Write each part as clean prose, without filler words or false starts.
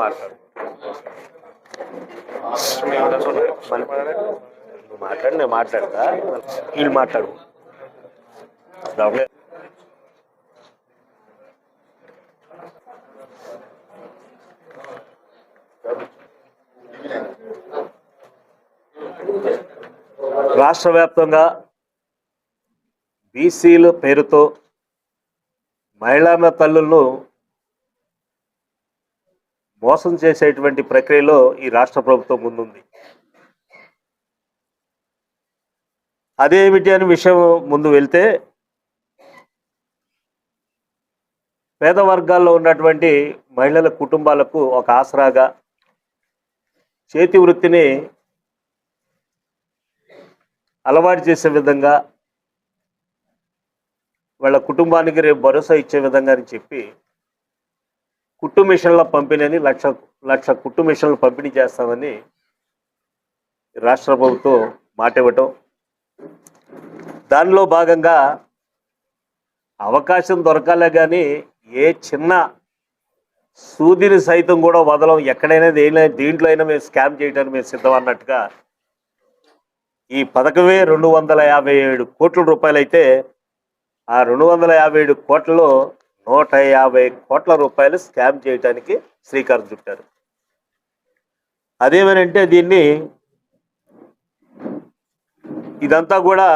మాట్లాడు నువ్వు మాట్లాడు, నేను మాట్లాడతా, వీళ్ళు మాట్లాడు. రాష్ట్ర వ్యాప్తంగా బీసీల పేరుతో మహిళా తల్లులను మోసం చేసేటువంటి ప్రక్రియలో ఈ రాష్ట్ర ప్రభుత్వం ముందుంది. అదేమిటి అని విషయం ముందు వెళ్తే, పేద వర్గాల్లో ఉన్నటువంటి మహిళల కుటుంబాలకు ఒక ఆసరాగా చేతి వృత్తిని అలవాటు చేసే విధంగా, వాళ్ళ కుటుంబానికి రేపు భరోసా ఇచ్చే విధంగా అని చెప్పి కుట్టు మిషన్ల పంపిణీని లక్ష కుట్టు మిషన్లు పంపిణీ చేస్తామని రాష్ట్ర ప్రభుత్వం మాట ఇవ్వటం, దానిలో భాగంగా అవకాశం దొరకాలే కానీ ఏ చిన్న సూదిని సైతం కూడా వదలం, ఎక్కడైనా దీంట్లో అయినా మేము స్కామ్ చేయడానికి మేము సిద్ధం అన్నట్టుగా ఈ పథకమే 257 కోట్ల రూపాయలు అయితే, ఆ 257 కోట్లలో 150 కోట్ల రూపాయలు స్కామ్ చేయడానికి శ్రీకారం చుట్టారు. అదేమనంటే ఇదంతా కూడా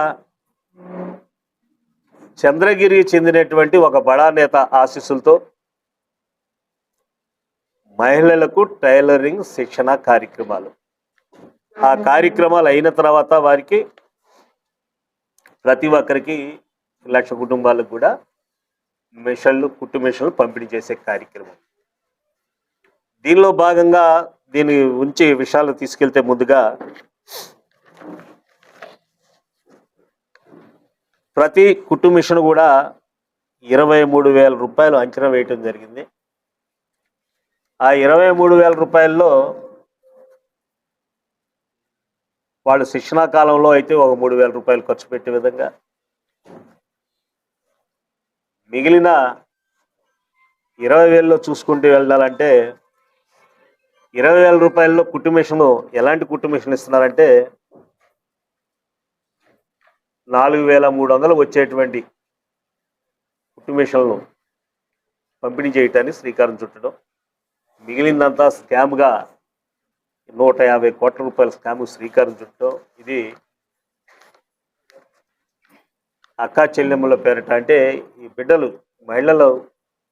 చంద్రగిరికి చెందినటువంటి ఒక బడా నేత ఆశీస్సులతో మహిళలకు టైలరింగ్ శిక్షణ కార్యక్రమాలు, ఆ కార్యక్రమాలు అయిన తర్వాత వారికి ప్రతి ఒక్కరికి 1,00,000 కుటుంబాలకు కూడా కుట్టు మిషన్లు పంపిణీ చేసే కార్యక్రమం. దీనిలో భాగంగా దీని ఉంచి విషయాలు తీసుకెళ్తే, ముందుగా ప్రతి కుట్టు మిషన్ కూడా 23,000 రూపాయలు అంచనా వేయటం జరిగింది. ఆ 23,000 రూపాయల్లో వాళ్ళు శిక్షణా కాలంలో అయితే ఒక 3,000 రూపాయలు ఖర్చు పెట్టే విధంగా, మిగిలిన 20,000లో చూసుకుంటూ వెళ్ళాలంటే 20,000 రూపాయల్లో కుట్టు మిషను, ఎలాంటి కుట్టు మిషన్ ఇస్తున్నారంటే 4,300 వచ్చేటువంటి కుట్టు మిషన్లను పంపిణీ చేయటానికి శ్రీకారం చుట్టడం, మిగిలిందంతా స్కామ్గా 150 కోట్ల రూపాయల స్కామ్ శ్రీకారం చుట్టడం. ఇది అక్కా చెల్లెమ్మల పేరిట, అంటే ఈ బిడ్డలు మహిళలు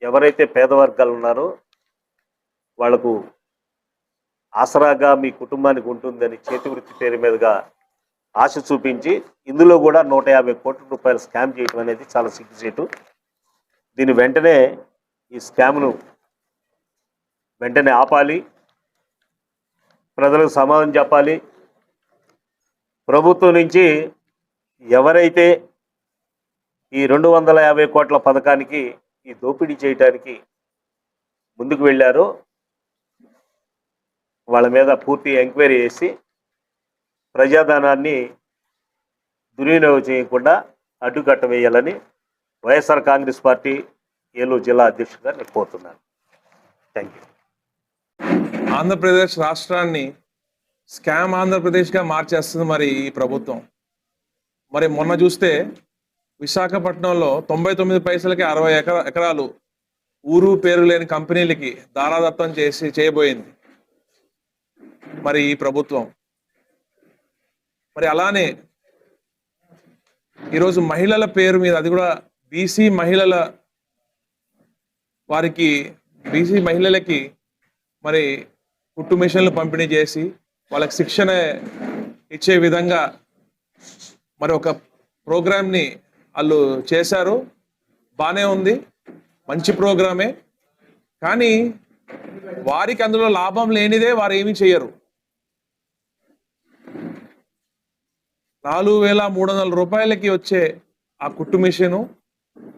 ఎవరైతే పేద వర్గాలు ఉన్నారో వాళ్లకు ఆసరాగా మీ కుటుంబానికి ఉంటుందని చేతి వృత్తి పేరు మీదుగా ఆశ చూపించి ఇందులో కూడా 150 కోట్ల రూపాయలు స్కామ్ చేయడం అనేది చాలా సిగ్గుచేటు. దీన్ని వెంటనే ఈ స్కామ్ను వెంటనే ఆపాలి, ప్రజలకు సమాధానం చెప్పాలి. ప్రభుత్వం నుంచి ఎవరైతే ఈ 250 కోట్ల పథకానికి ఈ దోపిడీ చేయడానికి ముందుకు వెళ్ళారో వాళ్ళ మీద పూర్తి ఎంక్వైరీ చేసి ప్రజాధనాన్ని దుర్వినియోగం చేయకుండా అడ్డుకట్ట వేయాలని వైఎస్ఆర్ కాంగ్రెస్ పార్టీ ఏలూరు జిల్లా అధ్యక్షుడిగా నేను కోరుతున్నాను. Thank you. ఆంధ్రప్రదేశ్ రాష్ట్రాన్ని స్కామ్ ఆంధ్రప్రదేశ్గా మార్చేస్తుంది మరి ఈ ప్రభుత్వం. మరి మొన్న చూస్తే విశాఖపట్నంలో 99 పైసలకి 60 ఎకరాలు ఊరు పేరు లేని కంపెనీలకి దారాదత్తం చేయబోయింది మరి ఈ ప్రభుత్వం. మరి అలానే ఈరోజు మహిళల పేరు మీద, అది కూడా బీసీ మహిళలకి మరి కుట్టు మిషన్లు పంపిణీ చేసి వాళ్ళకి శిక్షణ ఇచ్చే విధంగా మరి ఒక ప్రోగ్రామ్ని వాళ్ళు చేశారు. బాగానే ఉంది, మంచి ప్రోగ్రామే. కానీ వారికి అందులో లాభం లేనిదే వారు ఏమీ చేయరు. 4,300 రూపాయలకి వచ్చే ఆ కుట్టు మిషను,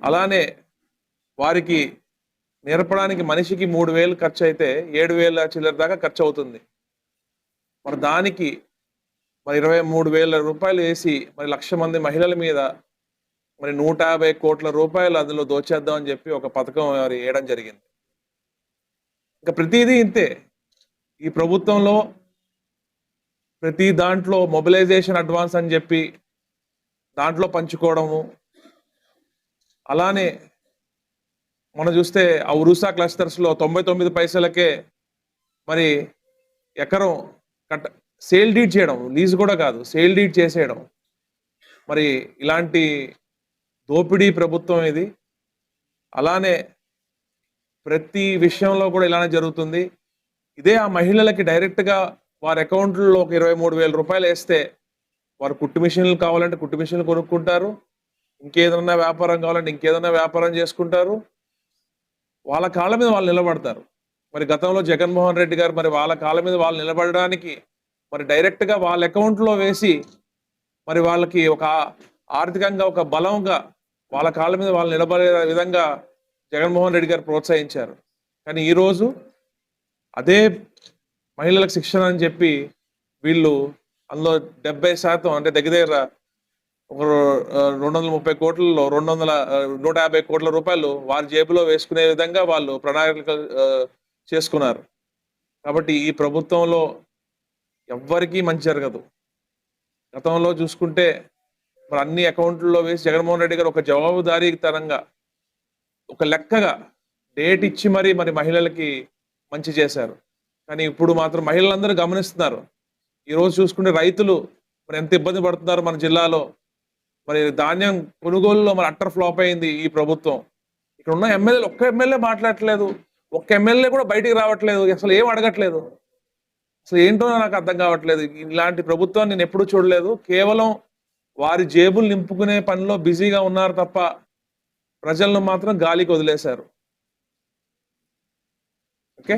అలానే వారికి నేర్పడానికి మనిషికి 3,000 ఖర్చు అయితే 7,000 చిల్లర దాకా ఖర్చు అవుతుంది. మరి దానికి మరి 23,000 రూపాయలు వేసి మరి 1,00,000 మంది మహిళల మీద మరి 150 కోట్ల రూపాయలు అందులో దోచేద్దాం అని చెప్పి ఒక పథకం వేయడం జరిగింది. ఇంకా ప్రతిదీ ఇంతే. ఈ ప్రభుత్వంలో ప్రతి దాంట్లో మొబిలైజేషన్ అడ్వాన్స్ అని చెప్పి దాంట్లో పంచుకోవడము, అలానే మనం చూస్తే ఆ ఉరుసా క్లస్టర్స్లో 99 పైసలకే మరి ఎకరం సేల్ డీడ్ చేయడం, లీజ్ కూడా కాదు, సేల్ డీడ్ చేసేయడం. మరి ఇలాంటి దోపిడీ ప్రభుత్వం ఇది. అలానే ప్రతి విషయంలో కూడా ఇలానే జరుగుతుంది. ఇదే ఆ మహిళలకి డైరెక్ట్గా వారి అకౌంట్లో ఒక 23,000 రూపాయలు వేస్తే వారు కుట్టు మిషన్లు కావాలంటే కుట్టు మిషన్లు కొనుక్కుంటారు, ఇంకేదన్నా వ్యాపారం కావాలంటే ఇంకేదన్నా వ్యాపారం చేసుకుంటారు, వాళ్ళ కాళ్ళ మీద వాళ్ళు నిలబడతారు. మరి గతంలో జగన్మోహన్ రెడ్డి గారు మరి వాళ్ళ కాళ్ళ మీద వాళ్ళు నిలబడడానికి మరి డైరెక్ట్గా వాళ్ళ అకౌంట్లో వేసి మరి వాళ్ళకి ఒక ఆర్థికంగా ఒక బలంగా వాళ్ళ కాళ్ళ మీద వాళ్ళు నిలబడే విధంగా జగన్మోహన్ రెడ్డి గారు ప్రోత్సహించారు. కానీ ఈరోజు అదే మహిళలకు శిక్షణ అని చెప్పి వీళ్ళు అందులో 70% అంటే దగ్గర ఒక 230 కోట్లలో 150 కోట్ల రూపాయలు వారి జేబులో వేసుకునే విధంగా వాళ్ళు ప్రణాళిక చేసుకున్నారు. కాబట్టి ఈ ప్రభుత్వంలో ఎవ్వరికీ మంచి జరగదు. గతంలో చూసుకుంటే మరి అన్ని అకౌంట్లలో వేసి జగన్మోహన్ రెడ్డి గారు ఒక జవాబుదారీతనంగా ఒక లెక్కగా డేట్ ఇచ్చి మరి మహిళలకి మంచి చేశారు. కానీ ఇప్పుడు మాత్రం మహిళలందరూ గమనిస్తున్నారు. ఈరోజు చూసుకుంటే రైతులు మరి ఎంత ఇబ్బంది పడుతున్నారు మన జిల్లాలో. మరి ధాన్యం కొనుగోలులో మరి అట్టర్ ఫ్లాప్ అయింది ఈ ప్రభుత్వం. ఇక్కడ ఉన్న ఎమ్మెల్యేలు ఒక్క ఎమ్మెల్యే మాట్లాడట్లేదు, ఒక్క ఎమ్మెల్యే కూడా బయటికి రావట్లేదు, అసలు ఏం అడగట్లేదు. అసలు ఏంటో నాకు అర్థం కావట్లేదు. ఇలాంటి ప్రభుత్వాన్ని నేను ఎప్పుడూ చూడలేదు. కేవలం వారి జేబులు నింపుకునే పనిలో బిజీగా ఉన్నారు తప్ప ప్రజలను మాత్రం గాలికి వదిలేశారు. ఓకే.